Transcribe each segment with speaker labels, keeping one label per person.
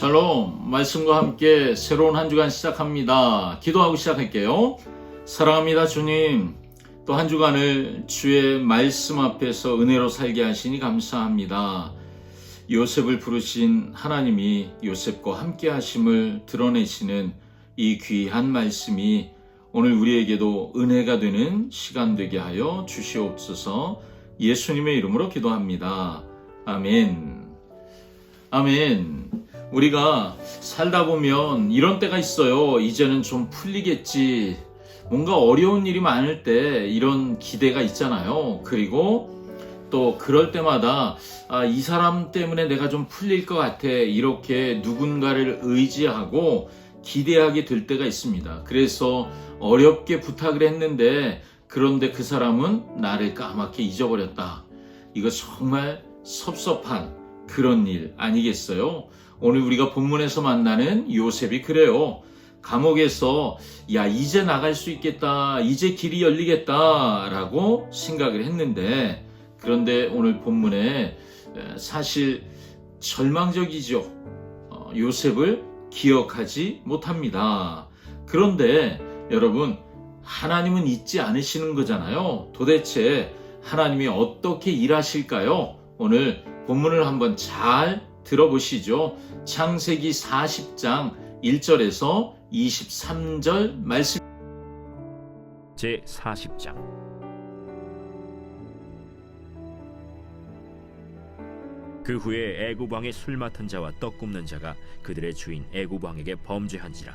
Speaker 1: 샬롬, 말씀과 함께 새로운 한 주간 시작합니다. 기도하고 시작할게요. 사랑합니다 주님, 또 한 주간을 주의 말씀 앞에서 은혜로 살게 하시니 감사합니다. 요셉을 부르신 하나님이 요셉과 함께 하심을 드러내시는 이 귀한 말씀이 오늘 우리에게도 은혜가 되는 시간 되게 하여 주시옵소서. 예수님의 이름으로 기도합니다. 아멘. 아멘. 우리가 살다 보면 이런 때가 있어요. 이제는 좀 풀리겠지. 뭔가 어려운 일이 많을 때 이런 기대가 있잖아요. 그리고 또 그럴 때마다 이 사람 때문에 내가 좀 풀릴 것 같아. 이렇게 누군가를 의지하고 기대하게 될 때가 있습니다. 그래서 어렵게 부탁을 했는데 그런데 그 사람은 나를 까맣게 잊어버렸다. 이거 정말 섭섭한 그런 일 아니겠어요? 오늘 우리가 본문에서 만나는 요셉이 그래요. 감옥에서 이제 나갈 수 있겠다, 이제 길이 열리겠다 라고 생각을 했는데, 그런데 오늘 본문에 사실 절망적이죠. 요셉을 기억하지 못합니다. 그런데 여러분, 하나님은 잊지 않으시는 거잖아요. 도대체 하나님이 어떻게 일하실까요? 오늘 본문을 한번 잘 들어보시죠. 창세기 40장 1절에서 23절 말씀.
Speaker 2: 제 40장. 그 후에 애굽 왕의 술 맡은 자와 떡 굽는 자가 그들의 주인 애굽 왕에게 범죄한지라.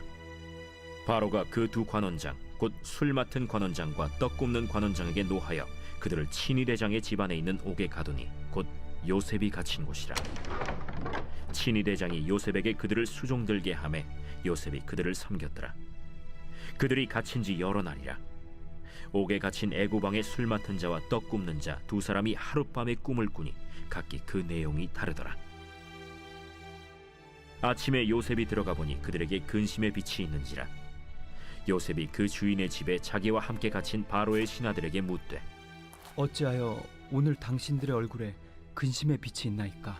Speaker 2: 바로가 그 두 관원장 곧 술 맡은 관원장과 떡 굽는 관원장에게 노하여 그들을 친위 대장의 집안에 있는 옥에 가두니 곧 요셉이 갇힌 곳이라. 친위 대장이 요셉에게 그들을 수종들게 하매 요셉이 그들을 섬겼더라. 그들이 갇힌 지 여러 날이라. 옥에 갇힌 애굽 왕의 술 맡은 자와 떡 굽는 자 두 사람이 하룻밤에 꿈을 꾸니 각기 그 내용이 다르더라. 아침에 요셉이 들어가 보니 그들에게 근심의 빛이 있는지라. 요셉이 그 주인의 집에 자기와 함께 갇힌 바로의 신하들에게 묻되,
Speaker 3: 어찌하여 오늘 당신들의 얼굴에 근심의 빛이 있나이까?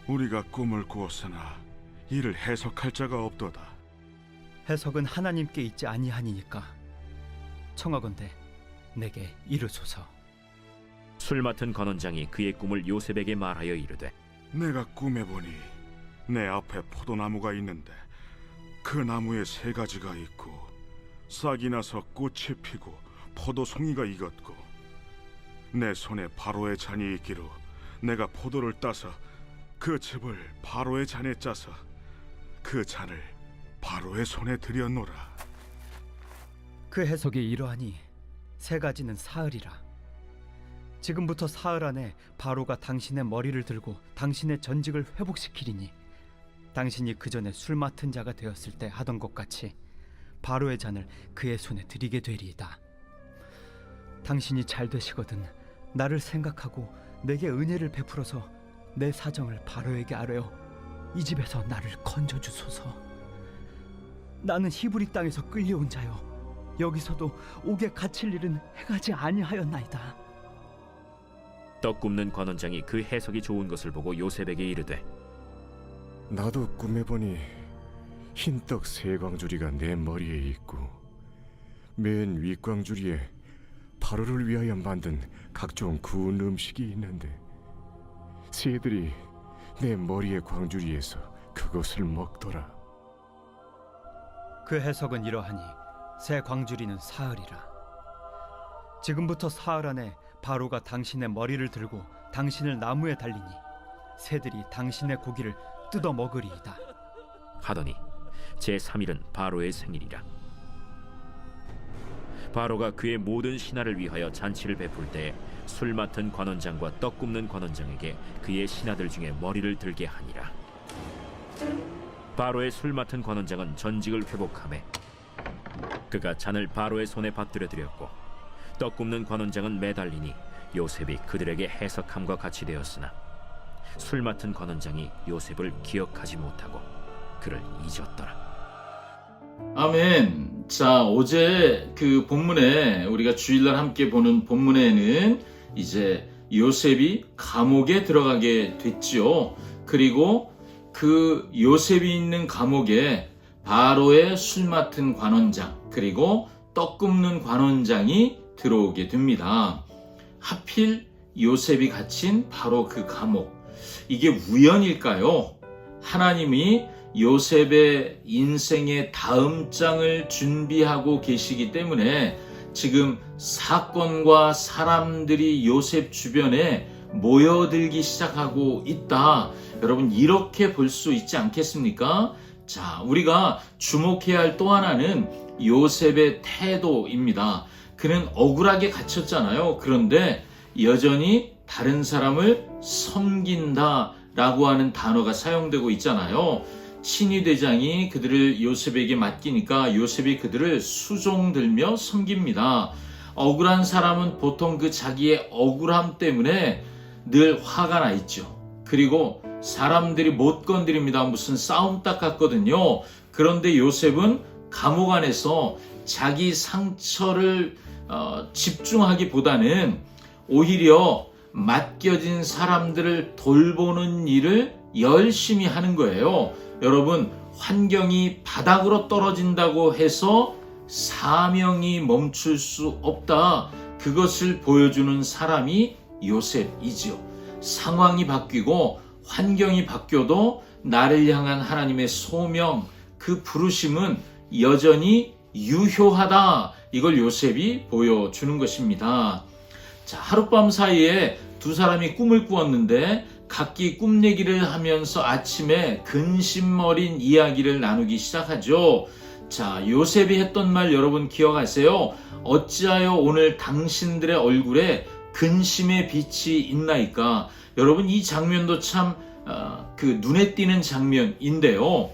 Speaker 4: 우리가 꿈을 꾸었으나 이를 해석할 자가 없도다.
Speaker 3: 해석은 하나님께 있지 아니하니까 청하건대 내게 이르소서.
Speaker 2: 술 맡은 관원장이 그의 꿈을 요셉에게 말하여 이르되,
Speaker 4: 내가 꿈에 보니 내 앞에 포도나무가 있는데 그 나무에 세 가지가 있고 싹이 나서 꽃이 피고 포도송이가 익었고 내 손에 바로의 잔이 있기로 내가 포도를 따서 그 즙을 바로의 잔에 짜서 그 잔을 바로의 손에 들여놓으라.
Speaker 3: 그 해석이 이러하니 세 가지는 사흘이라. 지금부터 사흘 안에 바로가 당신의 머리를 들고 당신의 전직을 회복시키리니 당신이 그 전에 술 맡은 자가 되었을 때 하던 것 같이 바로의 잔을 그의 손에 드리게 되리이다. 당신이 잘 되시거든 나를 생각하고 내게 은혜를 베풀어서 내 사정을 바로에게 아뢰어 이 집에서 나를 건져주소서. 나는 히브리 땅에서 끌려온 자요 여기서도 옥에 갇힐 일은 행하지 아니하였나이다.
Speaker 2: 떡 굽는 관원장이 그 해석이 좋은 것을 보고 요셉에게 이르되,
Speaker 5: 나도 꿈에 보니 흰떡 세 광주리가 내 머리에 있고 맨 윗광주리에 바로를 위하여 만든 각종 구운 음식이 있는데 새들이 내 머리의 광주리에서 그것을 먹더라.
Speaker 3: 그 해석은 이러하니 새 광주리는 사흘이라. 지금부터 사흘 안에 바로가 당신의 머리를 들고 당신을 나무에 달리니 새들이 당신의 고기를 뜯어 먹으리이다.
Speaker 2: 하더니 제 3일은 바로의 생일이라. 바로가 그의 모든 신하를 위하여 잔치를 베풀 때에 술 맡은 관원장과 떡 굽는 관원장에게 그의 신하들 중에 머리를 들게 하니라. 바로의 술 맡은 관원장은 전직을 회복하매 그가 잔을 바로의 손에 받들어 드렸고 떡 굽는 관원장은 매달리니 요셉이 그들에게 해석함과 같이 되었으나 술 맡은 관원장이 요셉을 기억하지 못하고 그를 잊었더라.
Speaker 1: 아멘. 자, 어제 그 본문에 우리가 주일날 함께 보는 본문에는 이제 요셉이 감옥에 들어가게 됐죠. 그리고 그 요셉이 있는 감옥에 바로의 술 맡은 관원장 그리고 떡 굽는 관원장이 들어오게 됩니다. 하필 요셉이 갇힌 바로 그 감옥. 이게 우연일까요? 하나님이 요셉의 인생의 다음 장을 준비하고 계시기 때문에 지금 사건과 사람들이 요셉 주변에 모여들기 시작하고 있다. 여러분, 이렇게 볼 수 있지 않겠습니까? 자, 우리가 주목해야 할 또 하나는 요셉의 태도입니다. 그는 억울하게 갇혔잖아요. 그런데 여전히 다른 사람을 섬긴다 라고 하는 단어가 사용되고 있잖아요. 친위대장이 그들을 요셉에게 맡기니까 요셉이 그들을 수종들며 섬깁니다. 억울한 사람은 보통 그 자기의 억울함 때문에 늘 화가 나 있죠. 그리고 사람들이 못 건드립니다. 무슨 싸움딱 같거든요. 그런데 요셉은 감옥 안에서 자기 상처를 집중하기보다는 오히려 맡겨진 사람들을 돌보는 일을 열심히 하는 거예요. 여러분, 환경이 바닥으로 떨어진다고 해서 사명이 멈출 수 없다. 그것을 보여주는 사람이 요셉이지요. 상황이 바뀌고 환경이 바뀌어도 나를 향한 하나님의 소명, 그 부르심은 여전히 유효하다. 이걸 요셉이 보여주는 것입니다. 자, 하룻밤 사이에 두 사람이 꿈을 꾸었는데 각기 꿈 얘기를 하면서 아침에 근심어린 이야기를 나누기 시작하죠. 자, 요셉이 했던 말 여러분 기억하세요? 어찌하여 오늘 당신들의 얼굴에 근심의 빛이 있나이까? 여러분, 이 장면도 참 눈에 띄는 장면인데요.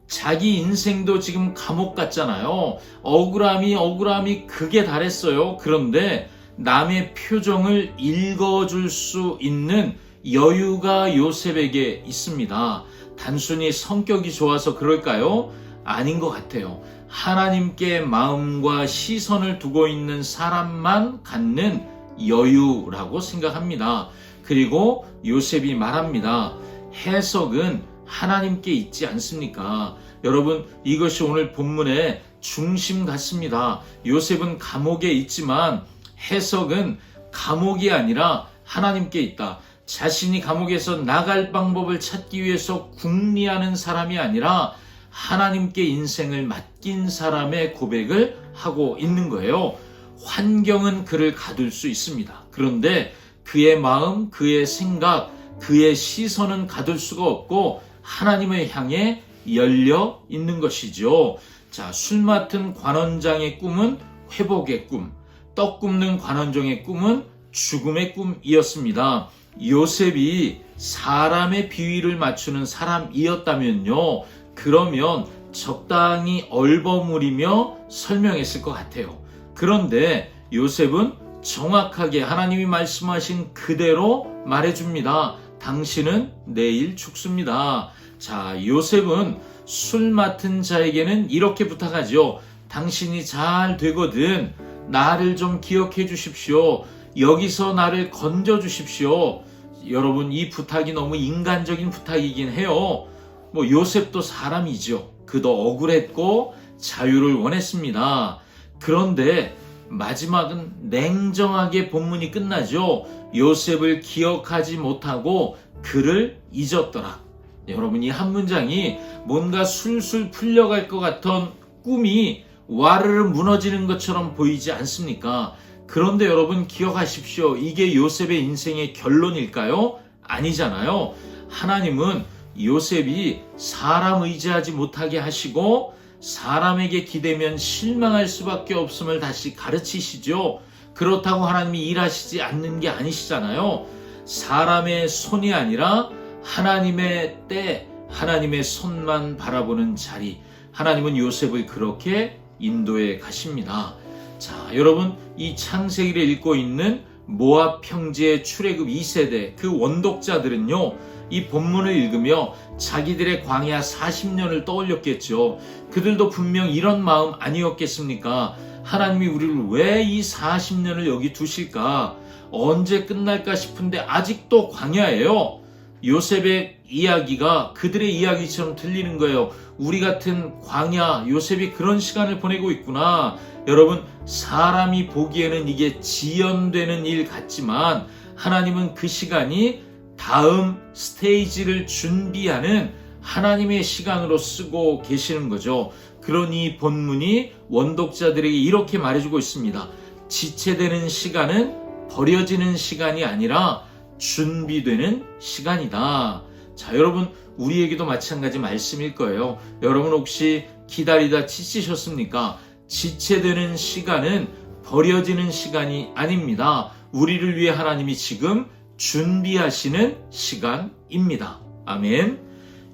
Speaker 1: 자기 인생도 지금 감옥 같잖아요. 억울함이 극에 달했어요. 그런데 남의 표정을 읽어줄 수 있는 여유가 요셉에게 있습니다. 단순히 성격이 좋아서 그럴까요? 아닌 것 같아요. 하나님께 마음과 시선을 두고 있는 사람만 갖는 여유라고 생각합니다. 그리고 요셉이 말합니다. 해석은 하나님께 있지 않습니까? 여러분, 이것이 오늘 본문의 중심 같습니다. 요셉은 감옥에 있지만 해석은 감옥이 아니라 하나님께 있다. 자신이 감옥에서 나갈 방법을 찾기 위해서 궁리하는 사람이 아니라 하나님께 인생을 맡긴 사람의 고백을 하고 있는 거예요. 환경은 그를 가둘 수 있습니다. 그런데 그의 마음, 그의 생각, 그의 시선은 가둘 수가 없고 하나님을 향해 열려 있는 것이죠. 자, 술 맡은 관원장의 꿈은 회복의 꿈, 떡 굽는 관원장의 꿈은 죽음의 꿈이었습니다. 요셉이 사람의 비위를 맞추는 사람이었다면요, 그러면 적당히 얼버무리며 설명했을 것 같아요. 그런데 요셉은 정확하게 하나님이 말씀하신 그대로 말해줍니다. 당신은 내일 죽습니다. 자, 요셉은 술 맡은 자에게는 이렇게 부탁하죠. 당신이 잘 되거든 나를 좀 기억해 주십시오. 여기서 나를 건져 주십시오. 여러분, 이 부탁이 너무 인간적인 부탁이긴 해요. 요셉도 사람이죠. 그도 억울했고 자유를 원했습니다. 그런데 마지막은 냉정하게 본문이 끝나죠. 요셉을 기억하지 못하고 그를 잊었더라. 여러분, 이 한 문장이 뭔가 술술 풀려갈 것 같던 꿈이 와르르 무너지는 것처럼 보이지 않습니까? 그런데 여러분 기억하십시오. 이게 요셉의 인생의 결론일까요? 아니잖아요. 하나님은 요셉이 사람 의지하지 못하게 하시고 사람에게 기대면 실망할 수밖에 없음을 다시 가르치시죠. 그렇다고 하나님이 일하시지 않는 게 아니시잖아요. 사람의 손이 아니라 하나님의 때, 하나님의 손만 바라보는 자리. 하나님은 요셉을 그렇게 인도해 가십니다. 자, 여러분, 이 창세기를 읽고 있는 모압 형제의 출애굽 2세대 그 원독자들은요, 이 본문을 읽으며 자기들의 광야 40년을 떠올렸겠죠. 그들도 분명 이런 마음 아니었겠습니까? 하나님이 우리를 왜 이 40년을 여기 두실까? 언제 끝날까 싶은데 아직도 광야예요. 요셉의 이야기가 그들의 이야기처럼 들리는 거예요. 우리 같은 광야, 요셉이 그런 시간을 보내고 있구나. 여러분, 사람이 보기에는 이게 지연되는 일 같지만 하나님은 그 시간이 다음 스테이지를 준비하는 하나님의 시간으로 쓰고 계시는 거죠. 그러니 본문이 원독자들에게 이렇게 말해주고 있습니다. 지체되는 시간은 버려지는 시간이 아니라 준비되는 시간이다. 자, 여러분, 우리에게도 마찬가지 말씀일 거예요. 여러분 혹시 기다리다 지치셨습니까? 지체되는 시간은 버려지는 시간이 아닙니다. 우리를 위해 하나님이 지금 준비하시는 시간입니다. 아멘.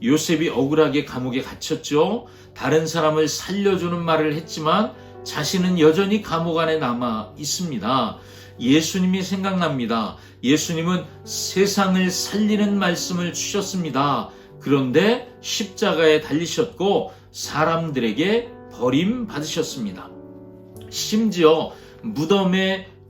Speaker 1: 요셉이 억울하게 감옥에 갇혔죠. 다른 사람을 살려주는 말을 했지만 자신은 여전히 감옥 안에 남아 있습니다. 예수님이 생각납니다. 예수님은 세상을 살리는 말씀을 주셨습니다. 그런데 십자가에 달리셨고 사람들에게 버림받으셨습니다. 심지어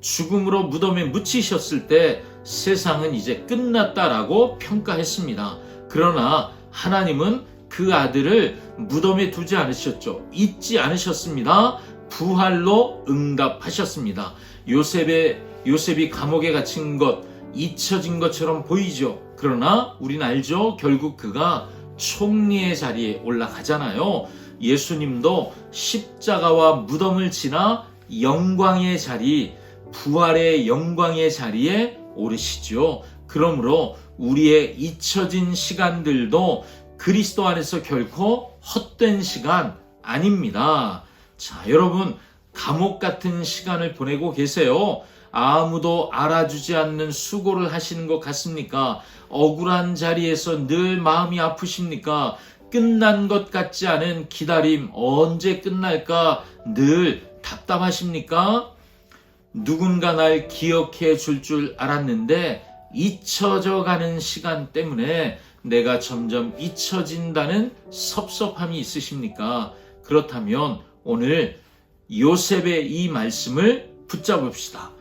Speaker 1: 죽음으로 무덤에 묻히셨을 때 세상은 이제 끝났다라고 평가했습니다. 그러나 하나님은 그 아들을 무덤에 두지 않으셨죠. 잊지 않으셨습니다. 부활로 응답하셨습니다. 요셉이 감옥에 갇힌 것, 잊혀진 것처럼 보이죠. 그러나 우리는 알죠. 결국 그가 총리의 자리에 올라가잖아요. 예수님도 십자가와 무덤을 지나 영광의 자리, 부활의 영광의 자리에 오르시죠. 그러므로 우리의 잊혀진 시간들도 그리스도 안에서 결코 헛된 시간 아닙니다. 자, 여러분, 감옥 같은 시간을 보내고 계세요. 아무도 알아주지 않는 수고를 하시는 것 같습니까? 억울한 자리에서 늘 마음이 아프십니까? 끝난 것 같지 않은 기다림, 언제 끝날까 늘 답답하십니까? 누군가 날 기억해 줄 알았는데 잊혀져 가는 시간 때문에 내가 점점 잊혀진다는 섭섭함이 있으십니까? 그렇다면 오늘 요셉의 이 말씀을 붙잡읍시다.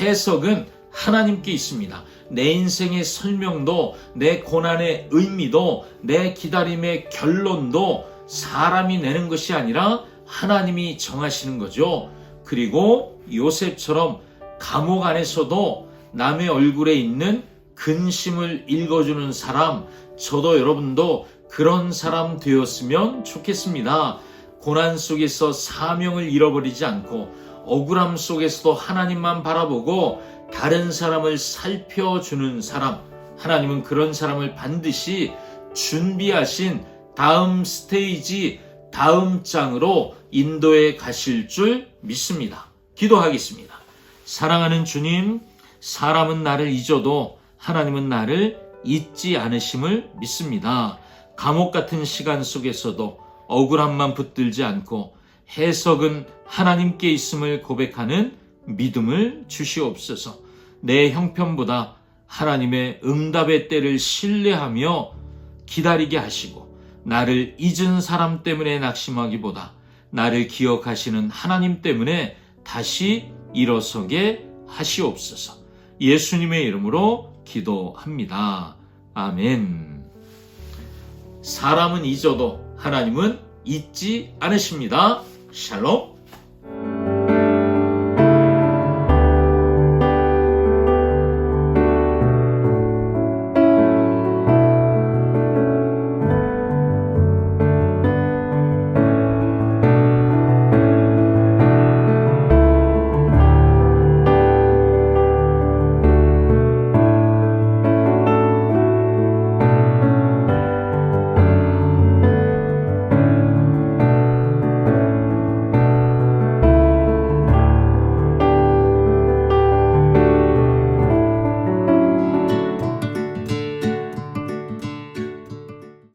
Speaker 1: 해석은 하나님께 있습니다. 내 인생의 설명도, 내 고난의 의미도, 내 기다림의 결론도 사람이 내는 것이 아니라 하나님이 정하시는 거죠. 그리고 요셉처럼 감옥 안에서도 남의 얼굴에 있는 근심을 읽어주는 사람, 저도 여러분도 그런 사람 되었으면 좋겠습니다. 고난 속에서 사명을 잃어버리지 않고 억울함 속에서도 하나님만 바라보고 다른 사람을 살펴주는 사람, 하나님은 그런 사람을 반드시 준비하신 다음 스테이지, 다음 장으로 인도해 가실 줄 믿습니다. 기도하겠습니다. 사랑하는 주님, 사람은 나를 잊어도 하나님은 나를 잊지 않으심을 믿습니다. 감옥 같은 시간 속에서도 억울함만 붙들지 않고 해석은 하나님께 있음을 고백하는 믿음을 주시옵소서. 내 형편보다 하나님의 응답의 때를 신뢰하며 기다리게 하시고 나를 잊은 사람 때문에 낙심하기보다 나를 기억하시는 하나님 때문에 다시 일어서게 하시옵소서. 예수님의 이름으로 기도합니다. 아멘. 사람은 잊어도 하나님은 잊지 않으십니다. 샬롬.